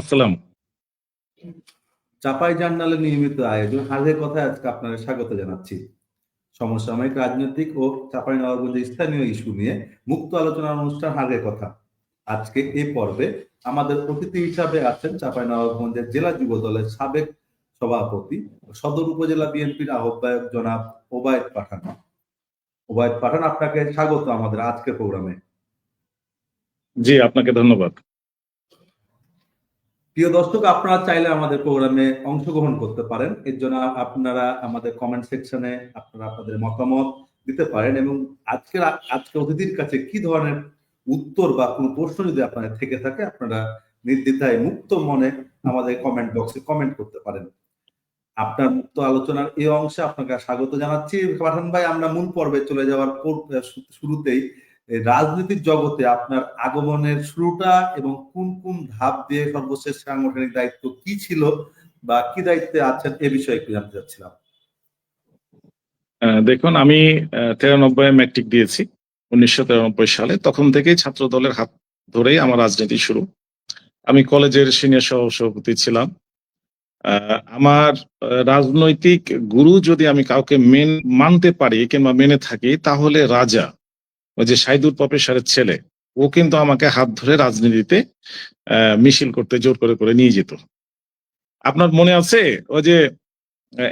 আসসালাম। চাপাই জার্নালের নিয়মিত আয়োজন হারের কথায় আজকে আপনাদের স্বাগত জানাচ্ছি। সমসাময়িক রাজনৈতিক ও চাঁপাইনবাবগঞ্জের স্থানীয় ইস্যু নিয়ে মুক্ত আলোচনার অনুষ্ঠান হারের কথা। আজকে এই পর্বে আমাদের অতিথি হিসাবে আছেন চাঁপাইনবাবগঞ্জের জেলা যুব দলের সাবেক সভাপতি, সদর উপজেলা বিএনপির আহ্বায়ক জনাব ওবায়দ পাঠান। ওবায়দ পাঠান, আপনাকে স্বাগত আমাদের আজকের প্রোগ্রামে। জি, আপনাকে ধন্যবাদ। প্রিয় দর্শক, আপনারা চাইলে আমাদের প্রোগ্রামে অংশগ্রহণ করতে পারেন। এর জন্য আপনারা আমাদের কমেন্ট সেকশনে আপনারা আপনাদের মতামত দিতে পারেন এবং আজকে অতিথির কাছে কি ধরনের উত্তর বা কোনো প্রশ্ন যদি আপনাদের থেকে থাকে আপনারা নির্দ্বিধায় মুক্ত মনে আমাদের কমেন্ট বক্সে কমেন্ট করতে পারেন। আপনার মুক্ত আলোচনার এই অংশে আপনাকে স্বাগত জানাচ্ছি। পাঠান ভাই, আমরা মূল পর্বে চলে যাওয়ার শুরুতেই রাজনৈতিক জগতে আপনার আগমনের শুরুটা এবং কোন কোন ধাপ দিয়ে সর্বশেষ সাংগঠনিক দায়িত্ব কি ছিল বা কি দায়িত্বে আছেন এ বিষয়ে একটু জানতে চাচ্ছিলাম। দেখুন, আমি 93 ম্যাট্রিক দিয়েছি 1993 সালে। তখন থেকেই ছাত্র দলের হাত ধরেই আমার রাজনীতি শুরু। আমি কলেজের সিনিয়র সহসভাপতি ছিলাম। আমার রাজনৈতিক গুরু যদি আমি কাউকে মানতে পারি কিংবা মেনে থাকি তাহলে রাজা, ওই যে সাইদুর প্রফেসরের ছেলে, ও কিন্তু আমাকে হাত ধরে রাজনীতিতে মিছিল করতে জোর করে করে নিয়ে যেত। আপনার মনে আছে ওই যে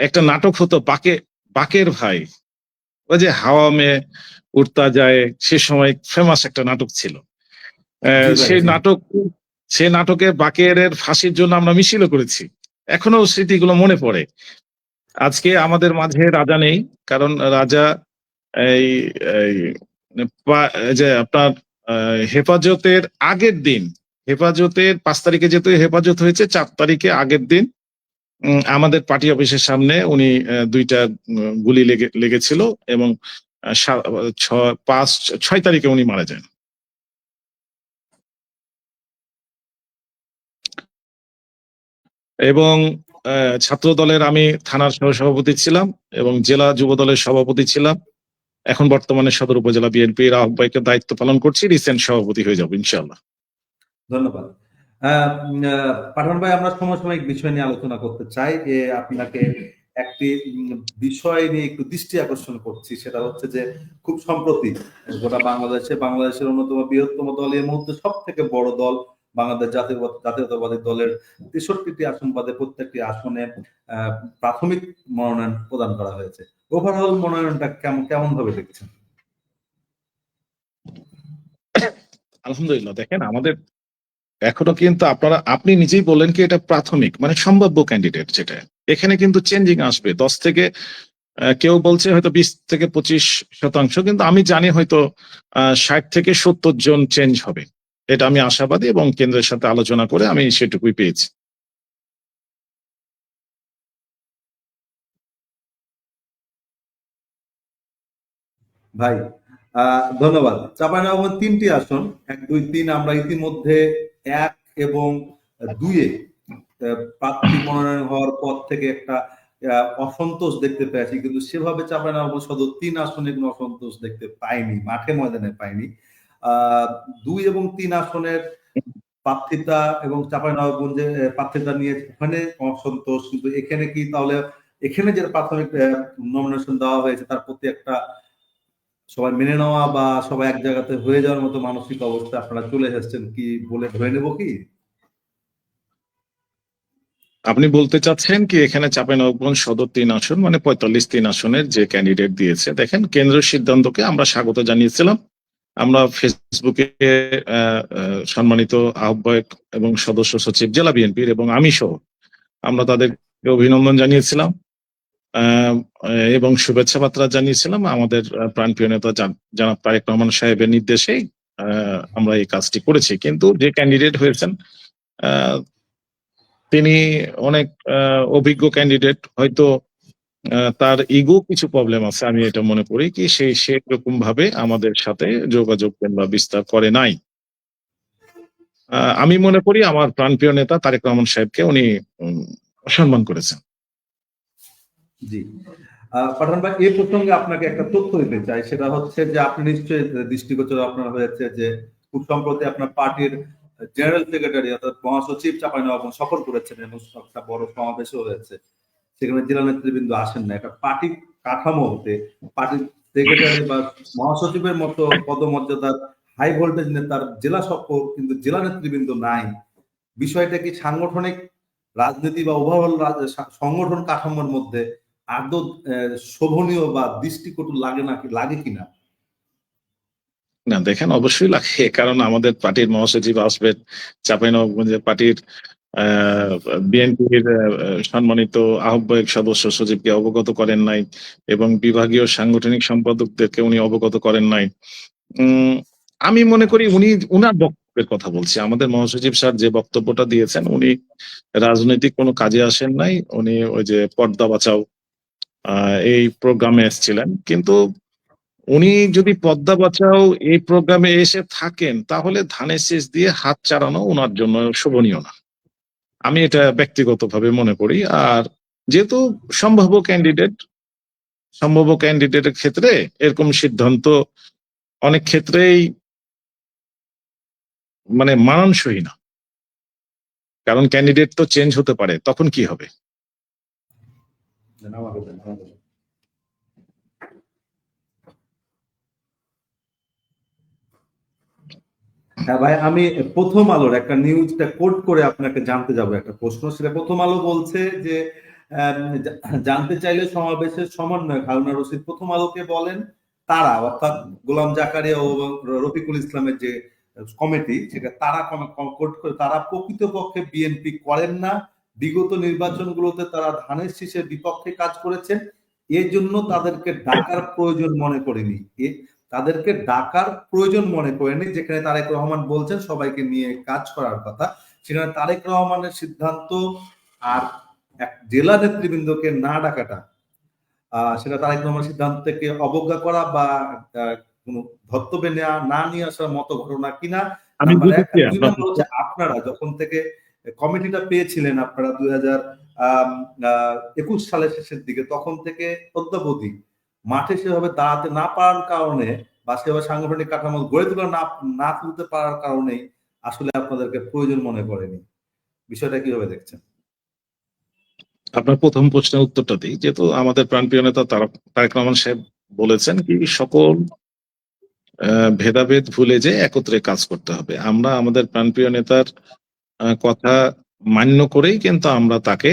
একটা নাটক হতো বাকের ভাই, ওই যে হাওয়া মে উড়তা যায়, সে সময় ফেমাস একটা নাটক ছিল। জি ভাই, সেই জি। নাটকে বাকেরের ফাঁসির জন্য আমরা মিছিলও করেছি। এখনো স্মৃতিগুলো মনে পড়ে। আজকে আমাদের মাঝে রাজা নেই, কারণ রাজা এই এই যে আপনার হেফাজতের আগের দিন, হেফাজতের 5 তারিখে যেহেতু হেফাজত হয়েছে, 4 তারিখে আগের দিন আমাদের পার্টি অফিসের সামনে উনি 2টা গুলি লেগেছিল এবং 6 তারিখে উনি মারা যান। এবং ছাত্র দলের আমি থানার সহসভাপতি ছিলাম এবং জেলা যুব দলের সভাপতি ছিলাম। এখন বর্তমানে সদর উপজেলা বিএনপির আহ্বায়কের দায়িত্ব পালন করছি। রিসেন্ট সভাপতি হয়ে যাব ইনশাআল্লাহ। ধন্যবাদ। পাঠান ভাই, আমরা সমসাময়িক বিষয় নিয়ে আলোচনা করতে চাই। আপনাকে একটি বিষয় নিয়ে একটু দৃষ্টি আকর্ষণ করছি, সেটা হচ্ছে যে খুব সম্প্রতি গোটা বাংলাদেশের অন্যতম বৃহত্তম দল, এই মুহূর্তে সব থেকে বড় দল বাংলাদেশ জাতীয়তাবাদী দলের 63টি আসন বাদে প্রত্যেকটি আসনে প্রাথমিক মনোনয়ন প্রদান করা হয়েছে। ওভারঅল মনোনয়নটা কেমন ভাবে দেখছেন? আলহামদুলিল্লাহ, দেখেন আমাদের এখনো কিন্তু আপনি নিজেই বললেন কি এটা প্রাথমিক, মানে সম্ভাব্য ক্যান্ডিডেট, যেটা এখানে কিন্তু চেঞ্জিং আসবে। 10 থেকে কেউ বলছে হয়তো 20 থেকে 25%, কিন্তু আমি জানি হয়তো 60 থেকে 70 জন চেঞ্জ হবে। এটা আমি আশাবাদী এবং কেন্দ্রের সাথে আলোচনা করে আমি সেটুকুই পেয়েছি। ভাই, ধন্যবাদ। চাঁপাইনবাবগঞ্জ 3টি আসন, 1, 2, 3 আমরা ইতিমধ্যে 1 এবং 2-এ প্রার্থী মনোনয়ন হওয়ার পর থেকে একটা অসন্তোষ দেখতে পেয়েছি, কিন্তু সেভাবে চাঁপাইনবাবগঞ্জ সদর 3 আসনে কোনো অসন্তোষ দেখতে পাইনি, মাঠে ময়দানে পাইনি। 2 এবং 3 আসনের প্রার্থিতা এবং চাঁপাইনবাবগঞ্জে প্রার্থিতা নিয়ে ওখানে অসন্তোষ, কিন্তু এখানে কি তাহলে এখানে যে প্রাথমিক নমিনেশন দেওয়া হয়েছে তার প্রতি একটা সবাই মেনে নেওয়া বা সবাই এক জায়গাতে হয়ে যাওয়ার মতো মানসিক অবস্থা আপনারা চলে এসেছেন কি বলে ধরে নেব কি? আপনি বলতে চাচ্ছেন কি এখানে চাঁপাইনবাবগঞ্জ সদর 3 আসন মানে 45 আসনের যে ক্যান্ডিডেট দিয়েছে, দেখেন কেন্দ্রের সিদ্ধান্তকে আমরা স্বাগত জানিয়েছিলাম। আমরা ফেসবুকে সম্মানিত আহ্বায়ক এবং সদস্য সচিব জেলা বিএনপির এবং আমি সহ আমরা তাদেরকে অভিনন্দন জানিয়েছিলাম এবং শুভেচ্ছা বার্তা জানিয়েছিলাম। আমাদের প্রাণপ্রিয় নেতা জনাব তারেক রহমান সাহেবের নির্দেশেই আমরা এই কাজটি করেছি। কিন্তু যে ক্যান্ডিডেট হয়েছেন তিনি অনেক অভিজ্ঞ ক্যান্ডিডেট, হয়তো তার ইগো কিছু প্রবলেম আছে, আমি এটা মনে করি কি সেরকম ভাবে আমাদের সাথে যোগাযোগ কিংবা বিস্তার করে নাই। আমি মনে করি আমার প্রাণপ্রিয় নেতা তারেক রহমান সাহেবকে উনি অসম্মান করেছেন। জি, পাঠান ভাই, এই প্রসঙ্গে আপনাকে একটা তথ্য দিতে চাই, সেটা হচ্ছে যে আপনি নিশ্চয়ই দৃষ্টিগোচর আপনার হয়েছে যে খুব সম্প্রতি আপনার পার্টির জেনারেল সেক্রেটারি অর্থাৎ মহাসচিব চাঁপাইনবাবগঞ্জ সফর করেছেন এবং একটা বড় সমাবেশও হয়েছে, সেখানে জেলা নেতৃবৃন্দ আসেন না। একটা পার্টি কাঠামোতে পার্টির সেক্রেটারি বা মহাসচিবের মতো পদমর্যাদার হাই ভোল্টেজ নেতার জেলা সফর, কিন্তু জেলা নেতৃবৃন্দ নাই। বিষয়টা কি সাংগঠনিক রাজনীতি বা ওভারঅল সংগঠন কাঠামোর মধ্যে আদৌ শোভনীয় বা দৃষ্টিকটু লাগে কিনা? না দেখেন, অবশ্যই লাগে, কারণ আমাদের পার্টির মহাসচিব আসবেন, চাঁপাইনবাবগঞ্জের পার্টির বিএনপির সম্মানিত আহ্বায়ক সদস্য সচিবকে অবগত করেন নাই এবং বিভাগীয় সাংগঠনিক সম্পাদকদেরকে উনি অবগত করেন নাই। আমি মনে করি উনি উনার বক্তব্যের কথা বলছি। আমাদের মহাসচিব স্যার যে বক্তব্যটা দিয়েছেন, উনি রাজনৈতিক কোনো কাজে আসেন নাই, উনি ওই যে পর্দা বাঁচাও এই প্রোগ্রামে এসেছিলেন। কিন্তু উনি যদি পদ্মা বাঁচাও এই প্রোগ্রামে এসে থাকেন, তাহলে ধানের শীষ দিয়ে হাত চালানো ওনার জন্য শোভনীয় না, আমি এটা ব্যক্তিগতভাবে মনে করি। আর যেহেতু সম্ভাব্য ক্যান্ডিডেটের ক্ষেত্রে এরকম সিদ্ধান্ত অনেক ক্ষেত্রেই মানে মানানসই না, কারণ ক্যান্ডিডেট তো চেঞ্জ হতে পারে, তখন কি হবে? হ্যাঁ ভাই, আমি প্রথম আলোর একটা নিউজটা কোট করে আপনাকে জানতে যাব একটা প্রশ্ন। সেটা প্রথম আলো বলছে যে জানতে চাইলে সমাবেশের সমন্বয়ক হারুনা রশিদ প্রথম আলোকে বলেন তারা, অর্থাৎ গোলাম জাকারিয়া ও রফিকুল ইসলামের যে কমিটি, সেটা তারা কোট করে তারা প্রকৃতপক্ষে বিএনপি করেন না, বিগত নির্বাচনগুলোতে তারা ধানের শীষের বিপক্ষে কাজ করেছেন, এর জন্য তাদেরকে ডাকার প্রয়োজন মনে করেনি। তাদেরকে ডাকার প্রয়োজন মনে করেনি। যেখানে তারেক রহমান বলছেন সবাইকে নিয়ে কাজ করার কথা, সেখানে তারেক রহমানের সিদ্ধান্ত আর এক জেলা নেতৃবৃন্দকে না ডাকাটা, সেটা তারেক রহমানের সিদ্ধান্ত থেকে অবজ্ঞা করা বা কোনো ধর্তব্যে না নিয়ে আসার মতো ঘটনা কিনা, আমি নাম্বার এক। বুঝেছি আর দুই আপনার। নাম্বার হচ্ছে, আপনারা যখন থেকে কমিটিটা পেয়েছিলেন, আপনারা 2021 সালের শেষের দিকে, তখন থেকে অদ্যাবধি মাঠে সেভাবে দাঁড়াতে না পারার কারণে বা সেভাবে সাংগঠনিক কাঠামো গড়ে তোলা না তুলতে পারার কারণেই আসলে আপনাদেরকে প্রয়োজন মনে করেনি। বিষয়টা কিভাবে দেখছেন? আপনার প্রথম প্রশ্নের উত্তরটা দিই। যেহেতু আমাদের প্রাণপ্রিয় নেতা তারেক রহমান সাহেব বলেছেন কি, সকল ভেদাভেদ ভুলে যে একত্রে কাজ করতে হবে। আমরা আমাদের প্রাণপ্রিয় নেতার কথা মান্য করেই কিন্তু আমরা তাকে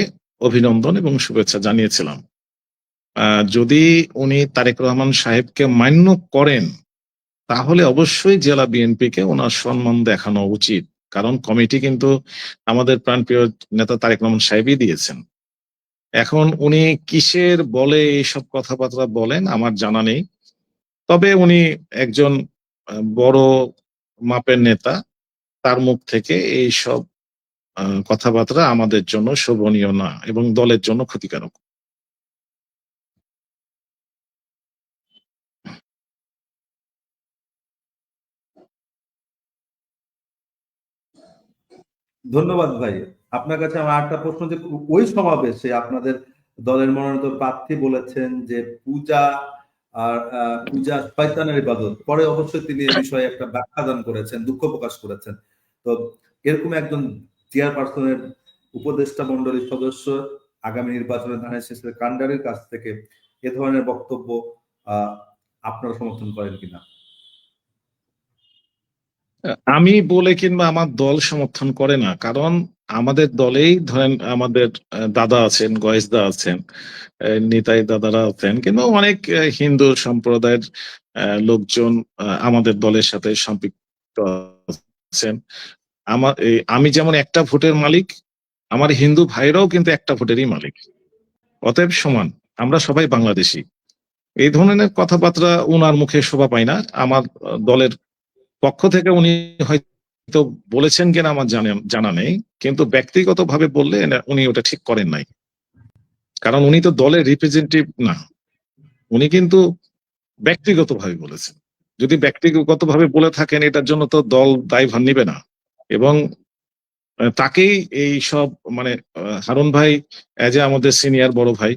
অভিনন্দন এবং শুভেচ্ছা জানিয়েছিলাম। যদি উনি তারেক রহমান সাহেবকে মান্য করেন, তাহলে অবশ্যই জেলা বিএনপিকে ওনার সম্মান দেখানো উচিত, কারণ কমিটি কিন্তু আমাদের প্রাণপ্রিয় নেতা তারেক রহমান সাহেবই দিয়েছেন। এখন উনি কিসের বলে এইসব কথাবার্তা বলেন আমার জানা নেই, তবে উনি একজন বড় মাপের নেতা, তার মুখ থেকে এইসব কথাবার্তা আমাদের জন্য শোভনীয় না এবং দলের জন্য ক্ষতিকারক। ধন্যবাদ ভাই। আপনার কাছে আমার একটা প্রশ্ন, যে ওই সমাবেশে আপনাদের দলের মনোনীত প্রার্থী বলেছেন যে পূজা আর পূজা শয়তানের ইবাদত, পরে অবশ্যই তিনি এই বিষয়ে একটা ব্যাখ্যা দান করেছেন, দুঃখ প্রকাশ করেছেন। তো এরকম একজন চেয়ারপারসনের উপদেষ্টা মন্ডলীর সদস্য আগামী নির্বাচনে ধানের শীষের কাণ্ডারির কাছ থেকে এ ধরনের বক্তব্য আপনারা সমর্থন করেন কিনা? আমি বলে কিংবা আমার দল সমর্থন করে না, কারণ আমাদের দলেই ধরেন আমাদের দাদা আছেন, গয়েসদা আছেন, নিতাই দাদারা আছেন, কিন্তু অনেক হিন্দু সম্প্রদায়ের লোকজন আমাদের দলের সাথে সম্পৃক্ত আছেন। আমি যেমন একটা ভোটের মালিক, আমার হিন্দু ভাইরাও কিন্তু একটা ভোটেরই মালিক, অতএব সমান, আমরা সবাই বাংলাদেশী। এই ধরনের কথাবার্তা উনার মুখে শোভা পায় না। আমার দলের পক্ষ থেকে উনি হয়তো বলেছেন কিনা আমার জানা নেই, কিন্তু ব্যক্তিগতভাবে বললে উনি ওটা ঠিক করেন নাই, কারণ উনি তো দলের রিপ্রেজেন্টেটিভ না, উনি কিন্তু ব্যক্তিগতভাবে বলেছেন। যদি ব্যক্তিগতভাবে বলে থাকেন, এটার জন্য তো দল দায়ভার নিবে না। এবং তাকেই এই সব মানে হারুন ভাই এজ এ আমাদের সিনিয়র বড় ভাই,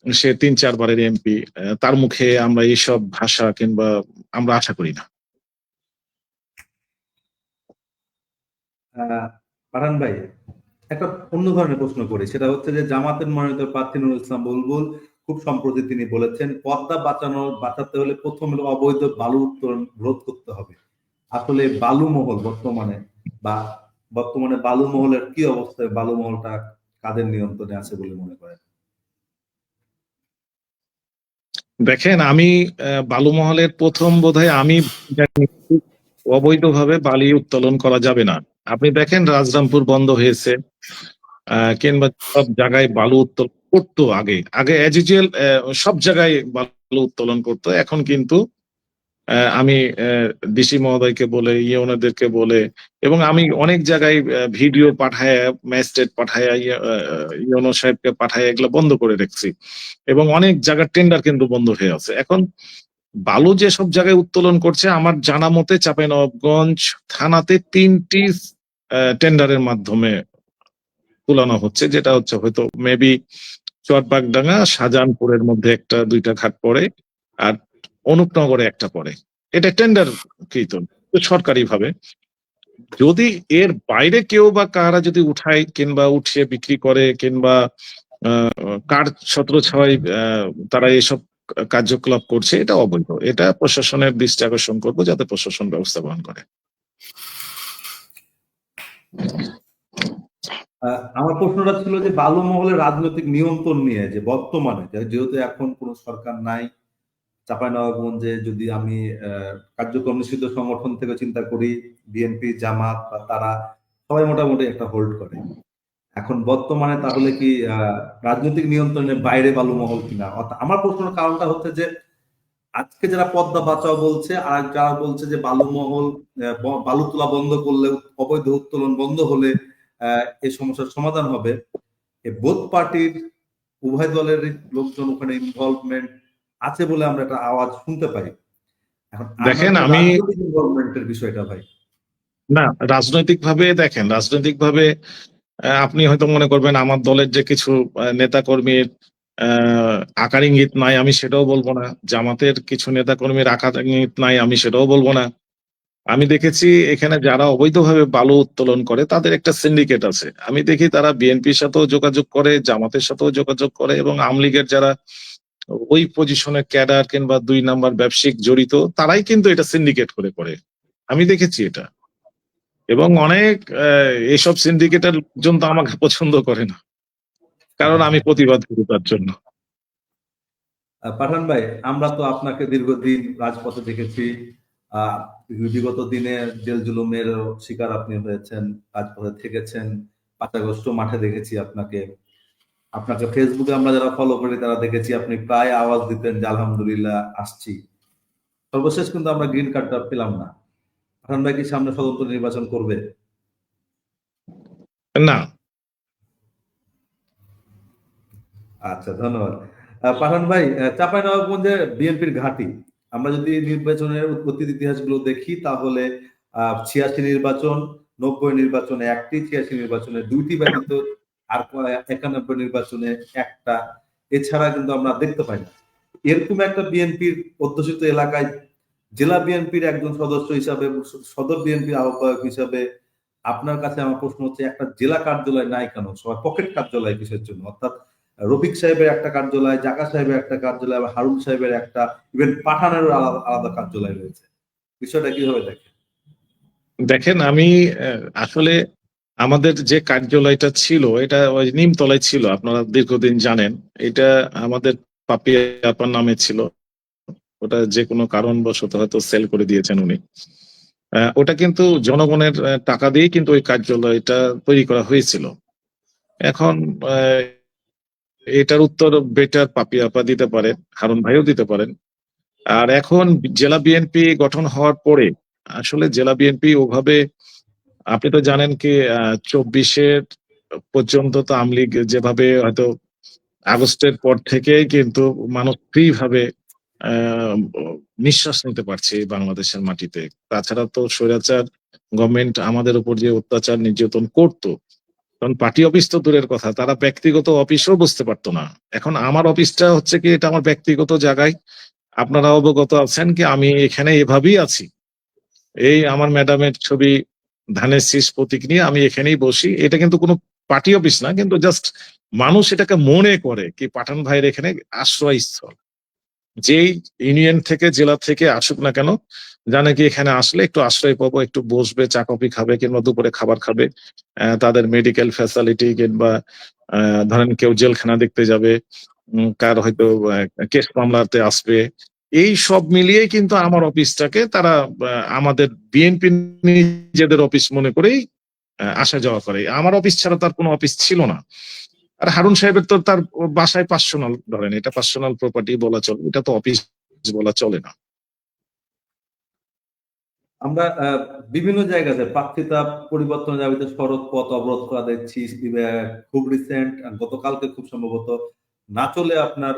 সে 3-4 বারের এমপি, তার মুখে আমরা এইসব ভাষা কিংবা আমরা আশা করি না। আহ, পাঠান ভাই, একটা অন্য ধরনের প্রশ্ন করি, সেটা হচ্ছে যে জামাতের মনোনীত প্রার্থী নুরুল ইসলাম বুলবুল খুব সম্প্রতি তিনি বলেছেন পদ্মা বাঁচাতে হলে প্রথম হলো অবৈধ বালু উত্তোলন রোধ করতে হবে। আসলে বালু মহল বা বর্তমানে বালু মহলের কি অবস্থায়, বালু মহলটা কাদের নিয়ন্ত্রণে আছে বলে মনে করেন? দেখেন, আমি বালু মহলের প্রথম বোধহয় আমি জানি, অবৈধভাবে বালি উত্তোলন করা যাবে না। আপনি দেখেন রাজরামপুর বন্ধ হয়েছে, কিংবা সব জায়গায় বালু উত্তোলন করতো আগে আগে অ্যাজ ইউজুয়াল, সব জায়গায় বালু উত্তোলন করতো। এখন কিন্তু আমি ডিসি মহোদয়কে বলে, ওনাদেরকে বলে, এবং আমি অনেক জায়গায় ভিডিও পাঠায়, ম্যাজিস্ট্রেট পাঠায়, ইউনো সাহেবকে পাঠায়, এগুলো বন্ধ করে রেখেছি। এবং অনেক জায়গার টেন্ডার কিন্তু বন্ধ হয়ে আছে এখন। বালু যে সব জায়গায় উত্তোলন করছে, আমার জানা মতে চাঁপাইনবাবগঞ্জ থানাতে 3টি টেন্ডারের মাধ্যমে তুলানো হচ্ছে, যেটা হচ্ছে হয়তো মেবি চরবাগডাঙ্গা, শাহজাহানপুরের মধ্যে একটা দুইটা ঘাট পড়ে, আর অনুপনগরে একটা পড়ে। এটা টেন্ডার কৃত সরকারি ভাবে। যদি এর বাইরে কেউ বা কারা যদি উঠায় কিংবা উঠিয়ে বিক্রি করে, কিংবা কার ছত্রছায়ায় তারা এসব কার্যকলাপ করছে, এটা অবৈধ। এটা প্রশাসনের দৃষ্টি আকর্ষণ করবো, যাতে প্রশাসন ব্যবস্থা গ্রহণ করে। আমার প্রশ্নটা ছিল যে বালু মহলের রাজনৈতিক নিয়ন্ত্রণ নিয়ে, যে বর্তমানে যেহেতু এখন কোন সরকার নাই চাঁপাইনবাবগঞ্জে, যদি আমি কার্যক্রম নিষিদ্ধ সংগঠন থেকে চিন্তা করি, বিএনপি, জামাত বা তারা সবাই মোটামুটি একটা হোল্ড করে। এখন বর্তমানে তাহলে কি রাজনৈতিক নিয়ন্ত্রণের বাইরে বালু মহল কিনা? অর্থাৎ আমার প্রশ্নের কারণটা হচ্ছে যে আজকে যারা পদ্মা বাঁচাও বলছে, আর যারা বলছে যে বালু মহল বালু তোলা বন্ধ করলে, অবৈধ উত্তোলন বন্ধ হলে এই সমস্যার সমাধান হবে। এই বোথ পার্টির উভয় দলের লোকজন ওখানে ইনভলভমেন্ট আছে বলে আমরা একটা আওয়াজ শুনতে পাই। এখন দেখেন, আমাদের আমি রাজনৈতিক ইনভলভমেন্টের বিষয়টা ভাই। না, রাজনৈতিক ভাবে দেখেন, রাজনৈতিক ভাবে আপনি হয়তো মনে করবেন আমার দলের যে কিছু নেতা কর্মীর আকার ইঙ্গিত নাই, আমি সেটাও বলবো না। জামাতের কিছু নেতা কর্মীর আকার ইঙ্গিত নাই, আমি সেটাও বলবো না। আমি দেখেছি এখানে যারা অবৈধভাবে বালু উত্তোলন করে তাদের একটা সিন্ডিকেট আছে। আমি দেখি তারা বিএনপির সাথেও যোগাযোগ করে, জামাতের সাথেও যোগাযোগ করে, এবং আওয়ামী লীগের যারা ওই পজিশনের ক্যাডার কিংবা 2 নাম্বার ব্যবসায়িক জড়িত, তারাই কিন্তু এটা সিন্ডিকেট করে করে। আমি দেখেছি এটা। এবং অনেক এসব সিন্ডিকেটের লোকজন তো আমাকে পছন্দ করে না, কারণ আমি প্রতিবাদ করি তার জন্য। পাঠান ভাই, আমরা তো আপনাকে দীর্ঘদিন রাজপথে দেখেছি। আহ বিগত দিনে জেল জুলুমের শিকার আপনি হয়েছেন, রাজপথে থেকেছেন, 5 আগস্ট মাঠে দেখেছি আপনাকে। আপনাকে ফেসবুকে আমরা যারা ফলো করি তারা দেখেছি আপনি প্রায় আওয়াজ দিতেন যে আলহামদুলিল্লাহ আসছি। সর্বশেষ কিন্তু আমরা গ্রিন কার্ডটা পেলাম না। পাঠান ভাই কি সামনে স্বতন্ত্র নির্বাচন করবে? না। আচ্ছা, ধন্যবাদ। পাঠান ভাই, চাঁপাইনবাবগঞ্জে বিএনপির ঘাঁটি, আমরা যদি নির্বাচনের অতীত ইতিহাসগুলো দেখি তাহলে 86 নির্বাচন, 90 নির্বাচনে একটি, 86 নির্বাচনে 2টি ব্যতীত আর 91 নির্বাচনে একটা, এছাড়া কিন্তু আমরা দেখতে পাই না। এরকম একটা বিএনপির অধ্যুষিত এলাকায় জেলা বিএনপির একজন সদস্য হিসাবে, সদর বিএনপির আহ্বায়ক হিসাবে আপনার কাছে আমার প্রশ্ন হচ্ছে, একটা জেলা কার্যালয় নাই কেন? সবাই পকেট কার্যালয় কিসের জন্য? অর্থাৎ রফিক সাহেবের একটা কার্যালয়, জাকা সাহেবের একটা কার্যালয়, আবার হারুন সাহেবের একটা, ইভেন পাঠানেরও আলাদা আলাদা কার্যালয় রয়েছে। বিষয়টা কিভাবে দেখেন? দেখেন, আমি আসলে আমাদের যে কার্যালয়টা ছিল, এটা ওই নিমতলায় ছিল, আপনারা দীর্ঘদিন জানেন। এটা আমাদের পাপিয়া আপার নামে ছিল। ওটা যে কোনো কারণবশত হয়তো সেল করে দিয়েছেন উনি। ওটা কিন্তু জনগণের টাকা দিয়ে কিন্তু ওই কার্যালয়টা তৈরি করা হয়েছিল। এখন আহ, এটার উত্তর বেটার পাপিয়া আপা দিতে পারেন, হারুন ভাইও দিতে পারেন। আর এখন জেলা বিএনপি গঠন হওয়ার পরে আসলে জেলা বিএনপি ওভাবে, আপনি তো জানেন কি, 24-এর পর্যন্ত তো আওয়ামী লীগ যেভাবে হয়তো আগস্টের পর থেকেই কিন্তু মানুষ ফ্রি ভাবে আহ, নিঃশ্বাস নিতে পারছে এই বাংলাদেশের মাটিতে। তাছাড়া তো স্বৈরাচার গভর্নমেন্ট আমাদের উপর যে অত্যাচার নির্যাতন করতো, কারণ পার্টি অফিস তো দূরের কথা, তারা ব্যক্তিগত অফিসও বুঝতে পারতো না। এখন আমার অফিসটা হচ্ছে কি, এটা আমার ব্যক্তিগত জায়গায়। আপনারা অবগত আছেন কি, আমি এখানে এভাবেই আছি। এই আমার ম্যাডামের ছবি ধানের শীষ প্রতীক নিয়ে আমি এখানেই বসি। এটা কিন্তু কোনো পার্টি অফিস না, কিন্তু জাস্ট মানুষ এটাকে মনে করে কি পাঠান ভাইয়ের এখানে আশ্রয়স্থল। যেই ইউনিয়ন থেকে জেলা থেকে আসুক না কেন, জানে কি এখানে আসলে একটু আশ্রয় পাবো, একটু বসবে, চা কফি খাবে কিংবা দুপুরে খাবার খাবে। তাদের মেডিকেল ফ্যাসিলিটি কিংবা ধরেন কেউ জেলখানা দেখতে যাবে, কার হয়তো কেস মামলাতে আসবে, এই সব মিলিয়ে কিন্তু আমার অফিসটাকে তারা আমাদের বিএনপি নিজেদের অফিস মনে করেই আসা যাওয়া করে। আমার অফিস ছাড়া তার কোনো অফিস ছিল না। আর হারুন সাহেবের তো তার বাসায় পার্সোনাল, ধরেন এটা পার্সোনাল প্রপার্টি বলা চলে, এটা তো অফিস বলা চলে না। আমরা বিভিন্ন জায়গাতে প্রার্থিতা পরিবর্তনের দাবিতে সড়ক পথ অবরোধ করা দেখছি। খুব রিসেন্ট গতকালকে খুব সম্ভবত না চলে আপনার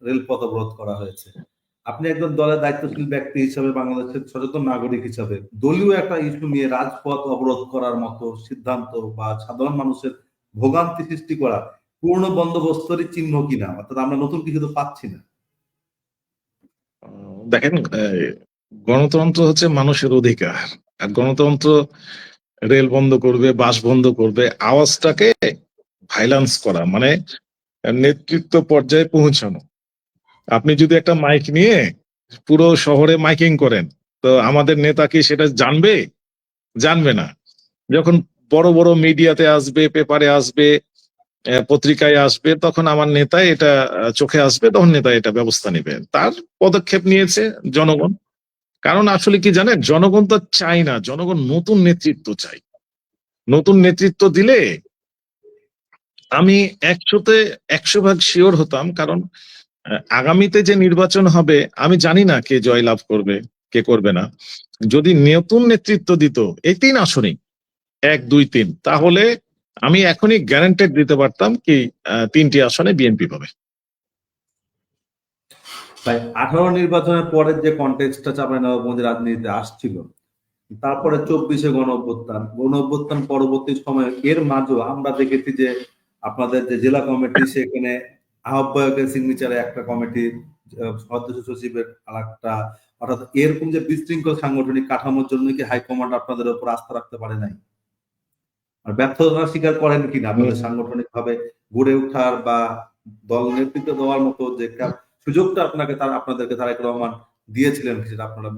রেলপথ অবরোধ করা হয়েছে। আপনি একজন দলের দায়িত্বশীল ব্যক্তি হিসাবে, বাংলাদেশের সচেতন নাগরিক হিসাবে, দলীয় একটা ইস্যু নিয়ে রাজপথ অবরোধ করার মতো সিদ্ধান্ত বা সাধারণ মানুষের ভোগান্তি সৃষ্টি করা পূর্ণ বন্দোবস্তের চিহ্ন কিনা? অর্থাৎ আমরা নতুন কিছু তো পাচ্ছি না। দেখেন, গণতন্ত্র হচ্ছে মানুষের অধিকার। আর গণতন্ত্র রেল বন্ধ করবে, বাস বন্ধ করবে, আওয়াজটাকে ভাইলেন্স করা মানে নেতৃত্ব পর্যায়ে পৌঁছানো। আপনি যদি একটা মাইক নিয়ে পুরো শহরে মাইকিং করেন, তো আমাদের নেতা কি সেটা জানবে? জানবে না। যখন বড় বড় মিডিয়াতে আসবে, পেপারে আসবে, পত্রিকায় আসবে, তখন আমার নেতা এটা চোখে আসবে, তখন নেতা এটা ব্যবস্থা নেবে। তার পদক্ষেপ নিয়েছে জনগণ। কারণ আসলে কি জানেন, জনগণ তো চাই না, জনগণ নতুন নেতৃত্ব চাই। নতুন নেতৃত্ব দিলে আমি 100% শিওর হতাম। কারণ আগামীতে যে নির্বাচন হবে আমি জানি না কে জয়লাভ করবে, কে করবে না। যদি নতুন নেতৃত্ব দিত এই 3 আসনেই 1, 2, 3, তাহলে আমি এখনই গ্যারান্টেড দিতে পারতাম কি 3টি আসনে বিএনপি পাবে। তাই 18 নির্বাচনের পরের যে কনটেক্সটটা চাঁপাইনবাবগঞ্জের রাজনীতিতে আসছিল, তারপরে 24-এ গণ অভ্যুত্থান পরবর্তী সময়ে এর মাঝেও আমরা দেখেছি যে আপনাদের যে জেলা কমিটি, সেখানে আহ্বায়কের সিগনেচারে একটা কমিটি, সদস্য সচিবের আরেকটা, অর্থাৎ এরকম যে বিশৃঙ্খল সাংগঠনিক কাঠামোর জন্য কি হাইকমান্ড আপনাদের উপর আস্থা রাখতে পারে নাই? আর ব্যর্থতা স্বীকার করেন কিনা আপনাদের সাংগঠনিক ভাবে গড়ে ওঠার বা দল নেতৃত্ব দেওয়ার মতো যে সুযোগটা আপনাদেরকে তারেক রহমান দিয়েছিলেন, সেটা আপনারা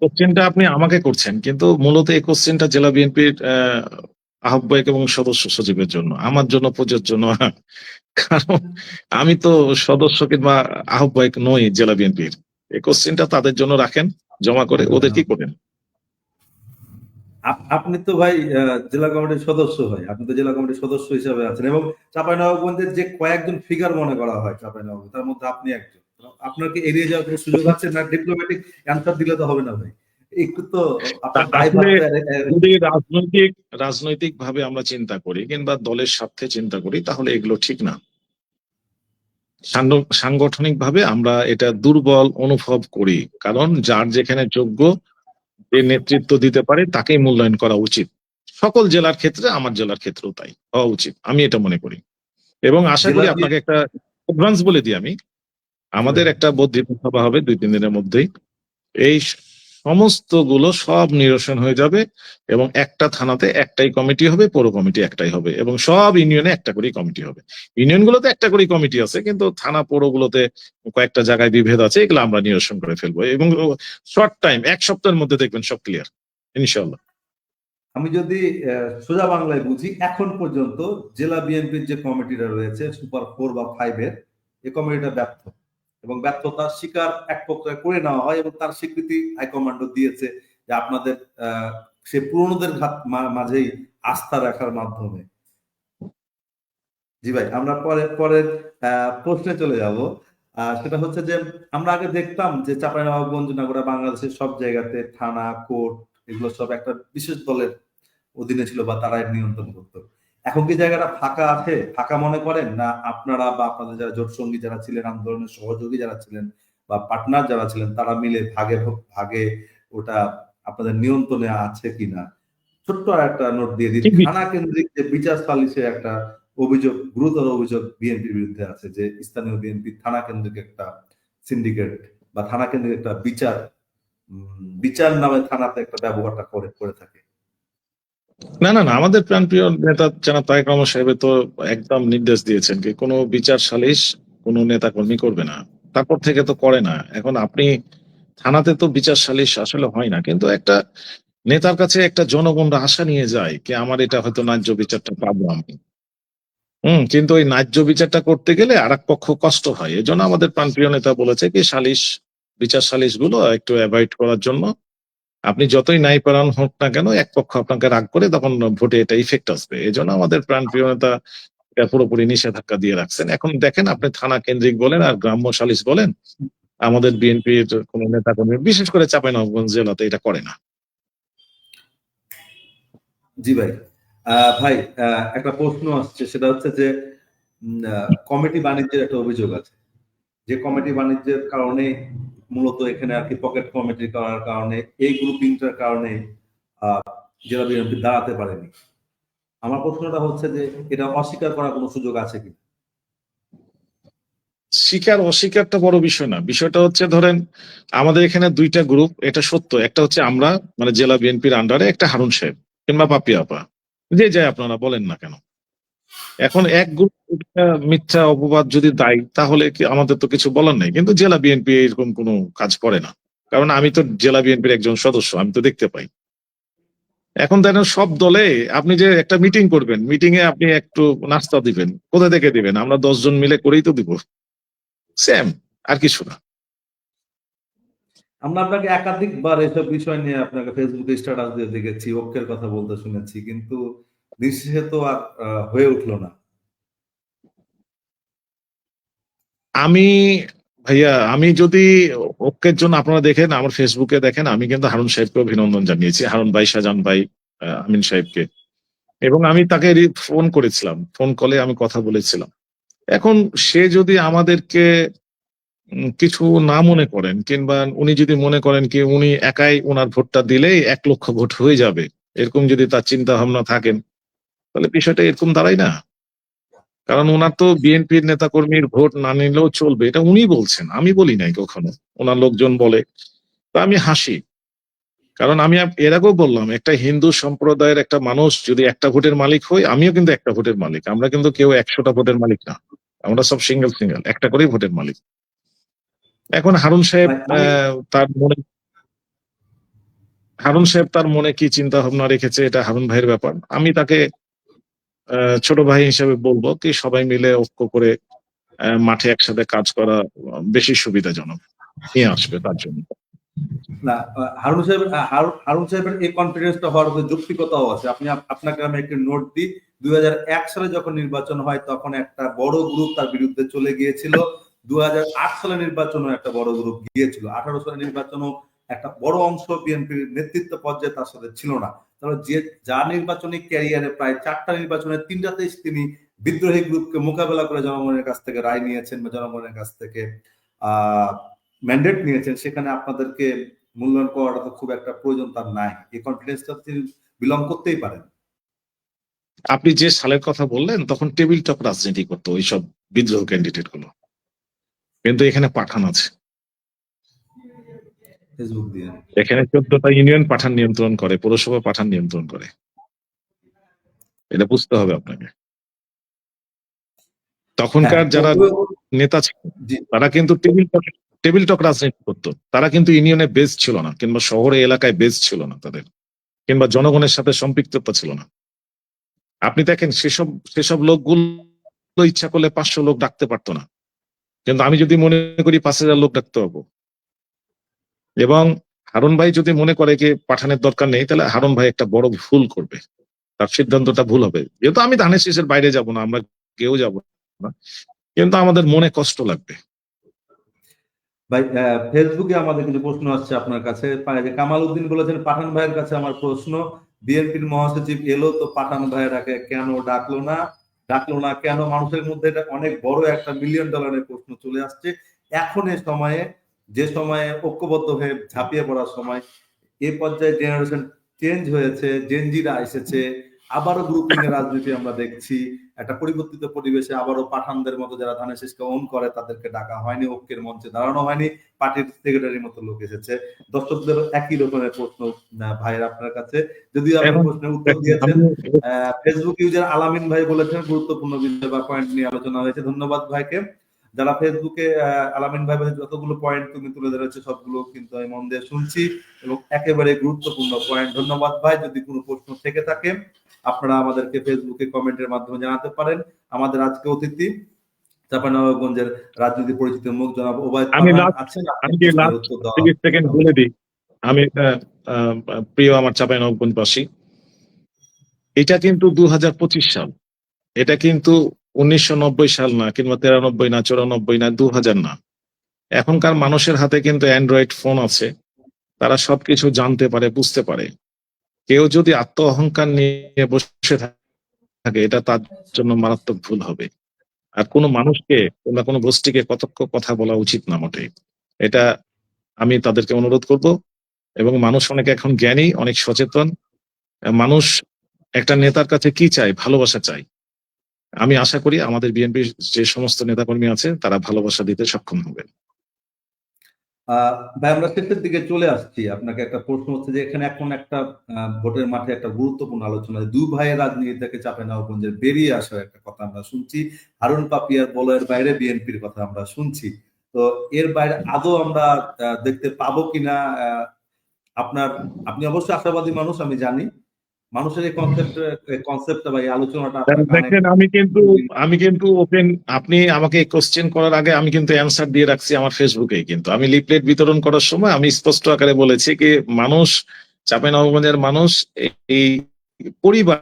কোশ্চেনটা আপনি আমাকে করছেন, কিন্তু মূলত এই কোশ্চেনটা জেলা বিএনপির আহ্বায়ক এবং সদস্য সচিবের জন্য, আমার জন্য প্রযোজ্য নয়। কারণ আমি তো সদস্য কিংবা আহ্বায়ক নই জেলা বিএনপির। এই কোশ্চেনটা তাদের জন্য রাখেন, জমা করে ওদের কি করেন। আপনি তো ভাই জেলা কমিটির সদস্য, ভাই আপনি তো জেলা কমিটির সদস্য হিসেবে আছেন, এবং চাঁপাইনবাবগঞ্জের যে কয়েকজন ফিগার মনে করা হয় চাঁপাইনবাবগঞ্জ, তার মধ্যে আপনি একজন। আপনার কি এড়িয়ে যাওয়ার কোনো সুযোগ আছে? না ডিপ্লোম্যাটিক অ্যান্সার দিলে তো হবে না ভাই, একটু তো যদি রাজনৈতিক ভাবে আমরা চিন্তা করি কিংবা দলের স্বার্থে চিন্তা করি, তাহলে এগুলো ঠিক না। সাংগঠনিক ভাবে আমরা এটা দুর্বল অনুভব করি, কারণ যার যেখানে যোগ্য, যে নেতৃত্ব দিতে পারে তাকেই মূল্যায়ন করা উচিত। সকল জেলার ক্ষেত্রে, আমার জেলার ক্ষেত্রেও তাই হওয়া উচিত, আমি এটা মনে করি। এবং আশা করি আপনাকে একটা অ্যাডভান্স বলে দিই আমি, আমাদের একটা বর্ধিত সভা হবে 2-3 দিনের মধ্যেই। এই সমস্ত গুলো সব নিরসন হয়ে যাবে এবং একটা থানাতে একটাই কমিটি হবে, পৌর কমিটি একটাই হবে, এবং সব ইউনিয়নে একটা করেই কমিটি হবে। ইউনিয়নগুলোতে একটা করেই কমিটি আছে, কিন্তু থানা পৌরগুলোতে কয়েকটা জায়গায় বিভেদ আছে, এগুলো আমরা নিরসন করে ফেলবো এবং শর্ট টাইম 1 সপ্তাহের মধ্যে দেখবেন সব ক্লিয়ার ইনশাআল্লাহ। আমি যদি সোজা বাংলায় বুঝি, এখন পর্যন্ত জেলা বিএনপির যে কমিটিটা রয়েছে সুপার 4 বা 5 এর, এই কমিটিটা ব্যর্থ, এবং ব্যর্থতার স্বীকার এক প্রকার করে নেওয়া হয়, এবং তার স্বীকৃতি হাইকমান্ডও দিয়েছে যে আপনাদের সে পুরনোদের মাঝেই আস্থা রাখার মাধ্যমে। জি ভাই, আমরা পরের প্রশ্নে চলে যাব। সেটা হচ্ছে যে আমরা আগে দেখতাম যে চাঁপাইনবাবগঞ্জ না গোটা বাংলাদেশের সব জায়গাতে থানা, কোর্ট এগুলো সব একটা বিশেষ দলের অধীনে ছিল বা তারা নিয়ন্ত্রণ করতো। এখন কি জায়গাটা ফাঁকা আছে? ফাঁকা মনে করেন, না আপনারা বা আপনাদের যারা জোট সঙ্গী যারা ছিলেন, আন্দোলনের সহযোগী যারা ছিলেন বা পার্টনার যারা ছিলেন, তারা মিলে ভাগে ভাগে ওটা আপনাদের নিয়ন্ত্রণে আছে কিনা? ছোট্ট আর একটা নোট দিয়ে দিই, থানা কেন্দ্রিক যে বিচার সালিসে একটা অভিযোগ, গুরুতর অভিযোগ বিএনপির বিরুদ্ধে আছে যে স্থানীয় বিএনপি থানা কেন্দ্রিক একটা সিন্ডিকেট বা থানা কেন্দ্রিক একটা বিচার বিচার নামে থানাতে একটা ব্যবহারটা করে থাকে। না না না, আমাদের প্রাণপ্রিয় নেতা জনাব তারেক রহমান সাহেব তো একদম নির্দেশ দিয়েছেন কি কোনো বিচার সালিশ কোনো নেতা কর্মী করবে না, তারপর থেকে তো করে না। এখন আপনি থানাতে তো বিচার সালিশ আসলে হয় না, কিন্তু একটা নেতার কাছে একটা জনগণরা আশা নিয়ে যায় কি আমার এটা হয়তো ন্যায্য বিচারটা পাবো আমি। কিন্তু ওই ন্যায্য বিচারটা করতে গেলে আর এক পক্ষ কষ্ট হয়, এজন্য আমাদের প্রাণপ্রিয় নেতা বলেছে কি সালিশ বিচার সালিশ গুলো একটু অ্যাভয়েড করার জন্য আপনি যতই ন্যায় পরায়ণ হোক না কেন এক পক্ষ আপনাকে রাগ করে তখন ভোটে এটা ইফেক্ট আসবে, এজন্য আমাদের প্রাণপ্রিয় নেতা এটা পুরোপুরি নিষেধাজ্ঞা দিয়ে রাখছেন। এখন দেখেন আপনি থানা কেন্দ্রিক বলেন আর গ্রাম্য সালিশ বলেন, আমাদের বিএনপির কোন নেতা কর্মী বিশেষ করে চাঁপাইনবাবগঞ্জ জেলাতে এটা করে না। জি ভাই। ভাই, একটা প্রশ্ন আসছে, সেটা হচ্ছে যে কমিটি বাণিজ্যের একটা অভিযোগ আছে, যে কমিটি বাণিজ্যের কারণে মূলত এখানে আর কি পকেট কমিটি করার কারণে এই গ্রুপিংটার কারণে জেলা বিএনপি দাঁড়াতে পারেনি। আমার প্রশ্নটা হচ্ছে যে এটা অস্বীকার করার কোনো সুযোগ আছে কি? স্বীকার অস্বীকারটা বড় বিষয় না, বিষয়টা হচ্ছে ধরেন আমাদের এখানে দুইটা গ্রুপ, এটা সত্য, একটা হচ্ছে আমরা মানে জেলা বিএনপির আন্ডারে একটা হারুন সাহেব কিংবা পাপি আপা, যে যায় আপনারা বলেন না কেন। এখন এক গ্রুপ মিথ্যা অপবাদ যদি দেয় তাহলে কি আমাদের তো কিছু বলার নেই, কিন্তু জেলা বিএনপি এরকম কোনো কাজ করে না, কারণ আমি তো জেলা বিএনপির একজন সদস্য, আমি তো দেখতে পাই। এখন দেখেন সব দলে আপনি যে একটা মিটিং করবেন, মিটিং এ আপনি একটু নাস্তা দিবেন, কোথা থেকে দিবেন? আমরা 10 জন মিলে করেই তো দিব, সেম, আর কিছু না। আমরা আপনাকে একাধিকবার এসব বিষয় নিয়ে আপনাকে ফেসবুকে স্ট্যাটাস দিয়ে দেখেছি, ঐক্যের কথা বলতে শুনেছি, কিন্তু নিঃশেষে তো আর হয়ে উঠলো না। আমি ভাইয়া আমি যদি ঐক্যের জন্য আপনারা দেখেন আমার ফেসবুকে দেখেন, আমি কিন্তু হারুন সাহেবকে অভিনন্দন জানিয়েছি, হারুন ভাই, শাহজাহান ভাই, আমিন সাহেবকে, এবং আমি তাকে ফোন করেছিলাম, ফোন কলে আমি কথা বলেছিলাম। এখন সে যদি আমাদেরকে কিছু না মনে করেন কিংবা উনি যদি মনে করেন কি উনি একাই ওনার ভোটটা দিলেই 1 লক্ষ ভোট হয়ে যাবে, এরকম যদি তার চিন্তা ভাবনা থাকেন, তাহলে বিষয়টা এরকম দাঁড়ায় না। কারণ ওনার তো বিএনপির নেতাকর্মীর ভোট না নিলেও চলবে, এটা উনি বলছেন, আমি বলি নাই কখনো, ওনার লোকজন বলে। তো আমি হাসি, কারণ আমি এর আগেও বললাম একটা হিন্দু সম্প্রদায়ের একটা মানুষ যদি একটা ভোটের মালিক হয়, আমিও কিন্তু একটা ভোটের মালিক, আমরা কিন্তু কেউ 100টা ভোটের মালিক না, আমরা সব সিঙ্গেল সিঙ্গেল একটা করেই ভোটের মালিক। এখন হারুন সাহেব ভাই, আমি তার মনে হারুন সাহেব তার মনে কি চিন্তা ভাবনা রেখেছে এটা হারুন ভাইয়ের ব্যাপার, আমি তাকে ছোট ভাই হিসেবে বলবো কি সবাই মিলে ঐক্য করে মাঠে একসাথে কাজ করা বেশি সুবিধাজনক নিয়ে আসবে তার জন্য। না, হারুন সাহেব, হারুন সাহেবের এই কনফিডেন্সটা হওয়ার মধ্যে যৌক্তিকতাও আছে। আপনাকে আমি একটি নোট দিই, 2001 সালে যখন নির্বাচন হয় তখন একটা বড় গ্রুপ তার বিরুদ্ধে চলে গিয়েছিল। 2008 সালে নির্বাচনও একটা বড় গ্রুপ গিয়েছিল। 18 সালে নির্বাচনও একটা বড় অংশ বিএনপির নেতৃত্ব পর্যায়ে তার সাথে ছিল না। তাহলে যে যার নির্বাচনী ক্যারিয়ারে প্রায় 4টা নির্বাচনের 3টাতেই তিনি বিদ্রোহী গ্রুপকে মোকাবেলা করে জনগণের কাছ থেকে রায় নিয়েছেন বা জনগণের কাছ থেকে আহ ম্যান্ডেট নিয়েছেন, সেখানে আপনাদেরকে মূল্যায়ন করাটা তো খুব একটা প্রয়োজন তার নাই। এই কনফিডেন্সটা তিনি বিলং করতেই পারেন। আপনি যে সালের কথা বললেন তখন টেবিল টপ রাজনীতি করতো ওইসব বিদ্রোহ ক্যান্ডিডেট গুলো, কিন্তু এখানে পাঠান আছে, ফেসবুক দিয়ে। এখানে 14টা ইউনিয়ন পাঠান নিয়ন্ত্রণ করে, পৌরসভা পাঠান নিয়ন্ত্রণ করে, এটা বুঝতে হবে আপনাকে। হ্যাঁ, তখনকার যারা নেতা ছিল জি। তারা কিন্তু টেবিল টক রাজনীতি করতো, তারা কিন্তু ইউনিয়নে বেস ছিল না কিংবা শহরে এলাকায় বেস ছিল না তাদের, কিংবা জনগণের সাথে সম্পৃক্ততা ছিল না। আপনি দেখেন সেসব সেসব লোকগুলো ইচ্ছা করলে 500 লোক ডাকতে পারতো না, কিন্তু আমি যদি মনে করি 5,000 লোক ডাকতে হবো। এবং হারুন ভাই যদি মনে করে যে পাঠানের দরকার নেই, তাহলে হারুন ভাই একটা বড় ভুল করবে, তার সিদ্ধান্তটা ভুল হবে। যেহেতু আমি ধানের শীষের বাইরে যাব না, আমরা কেউ যাব না, কিন্তু আমাদের মনে কষ্ট লাগবে। ভাই, ফেসবুকে আমাদের কিছু প্রশ্ন আসছে আপনার কাছে। যে কামাল উদ্দিন বলেছেন, পাঠান ভাইয়ের কাছে আমার প্রশ্ন, বিএনপির মহাসচিব এলো তো পাঠান ভাইয়েরাকে কেন ডাকলো না কেন? মানুষের মধ্যে এটা অনেক বড় একটা $1 মিলিয়ন প্রশ্ন চলে আসছে। এখন এই সময়ে, যে সময়ে ঐক্যবদ্ধ হয়ে ঝাঁপিয়ে পড়ার সময়, এই পর্যায়ে জেনারেশন চেঞ্জ হয়েছে, জেনজিরা এসেছে, আবারও গ্রুপিং এর রাজনীতি আমরা দেখছি। একটা পরিবর্তিত পরিবেশে আবারও পাঠানদের মতো যারা ধানের শীষকে ওন করে তাদেরকে ডাকা হয়নি, ঐক্যের মঞ্চে দাঁড়ানো হয়নি, পার্টির সেক্রেটারির মতো লোক এসেছে। দর্শকদের একই রকমের প্রশ্ন ভাইয়ের আপনার কাছে, যদিও আপনি এখন প্রশ্নের উত্তর দিয়েছেন। ফেসবুক ইউজার আলামিন ভাই বলেছেন গুরুত্বপূর্ণ বিষয় বা পয়েন্ট নিয়ে আলোচনা হয়েছে, ধন্যবাদ ভাইকে। যারা ফেসবুকে আলামিন ভাই যতগুলো পয়েন্ট তুমি তুলে ধরেছে সবগুলো কিন্তু আমি মন দিয়ে শুনছি এবং একেবারে গুরুত্বপূর্ণ পয়েন্ট। ধন্যবাদ ভাই। যদি কোনো প্রশ্ন থেকে থাকে আপনারা আমাদেরকে ফেসবুকে কমেন্টের মাধ্যমে জানাতে পারেন। আমাদের আজকে অতিথি চাঁপাইনবাবগঞ্জের রাজনীতি পরিচিত মুখ জনাব ওবায়দ পাঠান আছেন। আমি যে লাস্ট 30 সেকেন্ড বলে দিই, আমি প্রিয় আমার চাঁপাইনবাবগঞ্জবাসী, এটা কিন্তু 2025 সাল, এটা কিন্তু 1990 সাল না, কিংবা 93 না, 94 না, 2000 না। এখনকার মানুষের হাতে কিন্তু অ্যান্ড্রয়েড ফোন আছে, তারা সবকিছু জানতে পারে, বুঝতে পারে। কেউ যদি আত্ম অহংকার নিয়ে বসে থাকে, এটা তার জন্য মারাত্মক ভুল হবে। আর কোনো মানুষকে কিংবা কোনো গোষ্ঠীকে কতক্ষ কথা বলা উচিত না মোটেই। এটা আমি তাদেরকে অনুরোধ করব। এবং মানুষ অনেক এখন জ্ঞানী, অনেক সচেতন। মানুষ একটা নেতার কাছে কি চায়? ভালোবাসা চায়। আমি আশা করি আমাদের বিএনপির যে সমস্ত নেতাকর্মী আছে তারা ভালোবাসা দিতে সক্ষম হবে। ভাই আমরা শেষের দিকে চলে আসছি। আপনাকে একটা প্রশ্ন হচ্ছে যে এখানে এখন একটা ভোটের মাঠে একটা গুরুত্বপূর্ণ আলোচনা, দুই ভাইয়ের রাজনীতি থেকে চাঁপাইনবাবগঞ্জের বেরিয়ে আসার একটা কথা আমরা শুনছি। হারুন পাপিয়ার বলয়ের বাইরে বিএনপির কথা আমরা শুনছি। তো এর বাইরে আদৌ আমরা দেখতে পাবো কিনা আপনার, আপনি অবশ্যই আশাবাদী মানুষ আমি জানি, মানুষের এই কনসেপ্টটা বা এই আলোচনাটা আপনার কানে। দেখেন, আমি কিন্তু ওপেন, আপনি আমাকে কোশ্চেন করার আগে আমি কিন্তু অ্যান্সার দিয়ে রাখছি আমার ফেসবুকে। কিন্তু আমি লিফলেট বিতরণ করার সময় আমি স্পষ্ট আকারে বলেছি কি মানুষ, চাঁপাইনবাবগঞ্জের মানুষ এই পরিবার,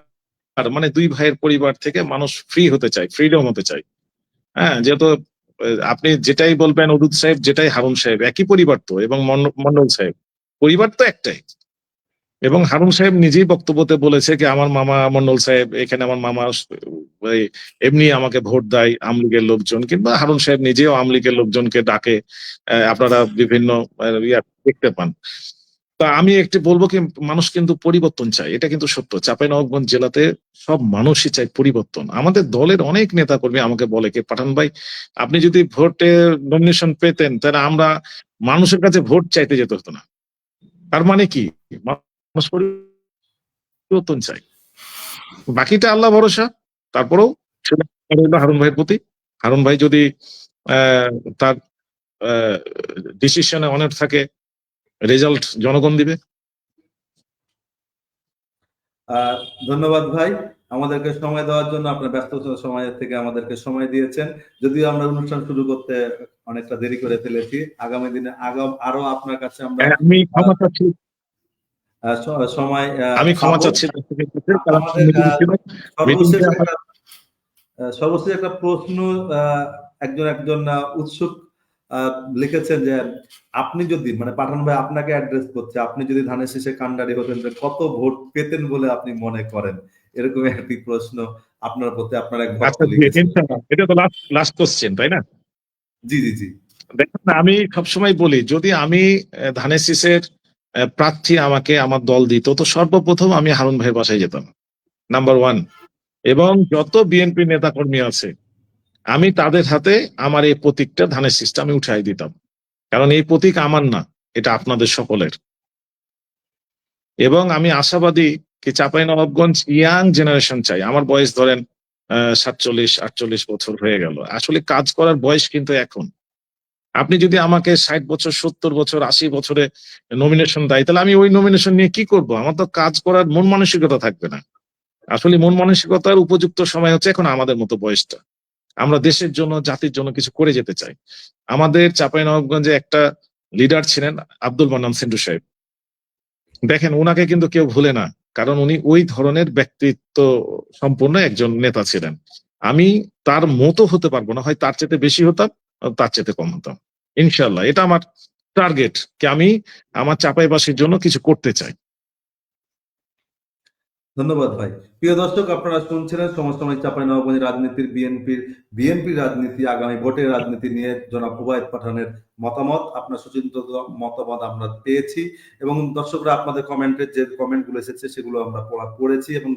মানে দুই ভাইয়ের পরিবার থেকে মানুষ ফ্রি হতে চায়, ফ্রিডম হতে চায়। হ্যাঁ, যেহেতু আপনি যেটাই বলবেন, অদুত সাহেব যেটাই, হারুন সাহেব একই পরিবার তো, এবং মন্ডল সাহেব পরিবার তো একটাই। এবং হারুন সাহেব নিজেই বক্তব্যতে বলেছে কি আমার মামা মন্ডল সাহেব, এখানে আমার মামা এমনি আমাকে ভোট দেয় আওয়ামী লীগের লোকজন, কিংবা হারুন সাহেব নিজেও আওয়ামী লীগের লোকজনকে ডাকে, আপনারা বিভিন্ন দেখতে পান। তা আমি একটু বলবো কি, মানুষ কিন্তু পরিবর্তন চায়, এটা কিন্তু সত্য। চাঁপাইনবাবগঞ্জ জেলাতে সব মানুষই চায় পরিবর্তন। আমাদের দলের অনেক নেতা কর্মী আমাকে বলে কি, পাঠান ভাই আপনি যদি ভোটে নমিনেশন পেতেন তাহলে আমরা মানুষের কাছে ভোট চাইতে যেতে হতো না। তার মানে কি, মানুষ পরিবর্তন চাই, বাকিটা আল্লাহ ভরসা। তারপরেও হারুন ভাইয়ের প্রতি, হারুন ভাই যদি তার ডিসিশনে অনেক থাকে, রেজাল্ট জনগণ দিবে। ধন্যবাদ ভাই আমাদেরকে সময় দেওয়ার জন্য, আপনার ব্যস্ত সময় থেকে আমাদেরকে সময় দিয়েছেন। যদিও আমরা অনুষ্ঠান শুরু করতে অনেকটা দেরি করে ফেলেছি, আগামী দিনে আরো আপনার কাছে আমরা আমি ক্ষমা চাচ্ছি, সময় আমি ক্ষমা চাচ্ছি। সর্বশেষ একটা প্রশ্ন একজন উৎসুক লিখেছেন যে আপনি যদি, মানে পাঠান ভাই আপনাকে অ্যাড্রেস করছে, আপনি যদি ধানের শীষে কান্ডারি হতেন কত ভোট পেতেন বলে আপনি মনে করেন? এরকম একটি প্রশ্ন আপনার প্রতি আপনার এক ভক্ত লিখেছেন। এটা তো লাস্ট কোশ্চেন, তাই না? জি জি জি। দেখেন, আমি সবসময় বলি যদি আমি ধানের শীষের প্রার্থী আমাকে আমার দল দিত, তো সর্বপ্রথম আমি হারুন ভাইয়ের বাসায় যেতাম, নাম্বার 1। এবং যত বিএনপি নেতা কর্মী আছে আমি তাদের হাতে আমার এই প্রতীকটা, ধানের শীষটা আমি উঠাই দিতাম। কারণ এই প্রতীক আমার না, এটা আপনাদের সকলের। এবং আমি আশাবাদী কি চাঁপাইনবাবগঞ্জ ইয়াং জেনারেশন চাই। আমার বয়স ধরেন 47-48 বছর হয়ে গেল, আসলে কাজ করার বয়স কিন্তু এখন। আপনি যদি আমাকে 60 বছর, 70 বছর, 80 বছরে নমিনেশন দেয়, তাহলে আমি ওই নমিনেশন নিয়ে কি করব? আমার তো কাজ করার মন মানসিকতা থাকবে না। আসলে মন মানসিকতার উপযুক্ত সময় হচ্ছে এখন আমাদের মতো বয়সটা। আমরা দেশের জন্য, জাতির জন্য কিছু করে যেতে চাই। আমাদের চাঁপাইনবাবগঞ্জে একটা লিডার ছিলেন আব্দুল মান্নান সিন্টু সাহেব। দেখেন, ওনাকে কিন্তু কেউ ভুলে না, কারণ উনি ওই ধরনের ব্যক্তিত্ব সম্পন্ন একজন নেতা ছিলেন। আমি তার মতো হতে পারবো না, হয় তার চেয়ে বেশি হতাম, তার চেয়ে কম হতাম। ইনশাল্লাহ এটা আমার টার্গেট, কি আমি আমার চাঁপাইবাসীর জন্য কিছু করতে চাই। ধন্যবাদ ভাই। প্রিয় দর্শক, আপনারা শুনছিলেন সমসাময়িক চাঁপাইনবাবগঞ্জ রাজনীতির বিএনপির রাজনীতি, আগামী ভোটের রাজনীতি নিয়ে জনাব ওবায়দ পাঠানের মতামত, আপনার সুচিন্তিত মতামত আমরা পেয়েছি এবং দর্শকরা আপনাদের কমেন্টের যে কমেন্টগুলো এসেছে সেগুলো আমরা পড়েছি এবং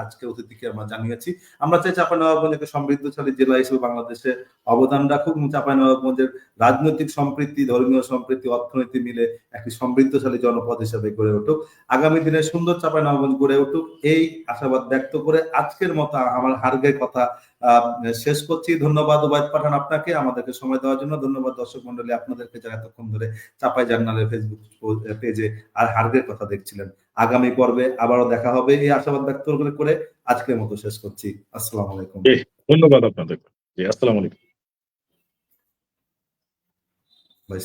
আজকে অতিথিকে আমরা জানিয়েছি। আমরা চাই চাঁপাইনবাবগঞ্জকে সমৃদ্ধশালী জেলা হিসেবে বাংলাদেশে অবদান রাখুক এবং চাঁপাইনবাবগঞ্জের রাজনৈতিক সম্প্রীতি, ধর্মীয় সম্প্রীতি, অর্থনীতি মিলে একটি সমৃদ্ধশালী জনপদ হিসেবে গড়ে উঠুক। আগামী দিনে সুন্দর চাঁপাইনবাবগঞ্জ গড়ে উঠুক, এই আশাবাদ ব্যক্ত করে আজকের মতো আমার হারগের কথা শেষ করছি। ধন্যবাদ ওবায়দ পাঠান আপনাকে আমাদেরকে সময় দেওয়ার জন্য। ধন্যবাদ দর্শক মন্ডলী আপনাদেরকে যারা এতক্ষণ ধরে চাপাই জার্নালের ফেসবুক পেজে আর হারগের কথা দেখছিলেন। আগামী পর্বে আবারও দেখা হবে এই আশাবাদ ব্যক্ত করে আজকের মতো শেষ করছি। আসসালামু আলাইকুম। ধন্যবাদ আপনাদের। আসসালামু আলাইকুম। ভাই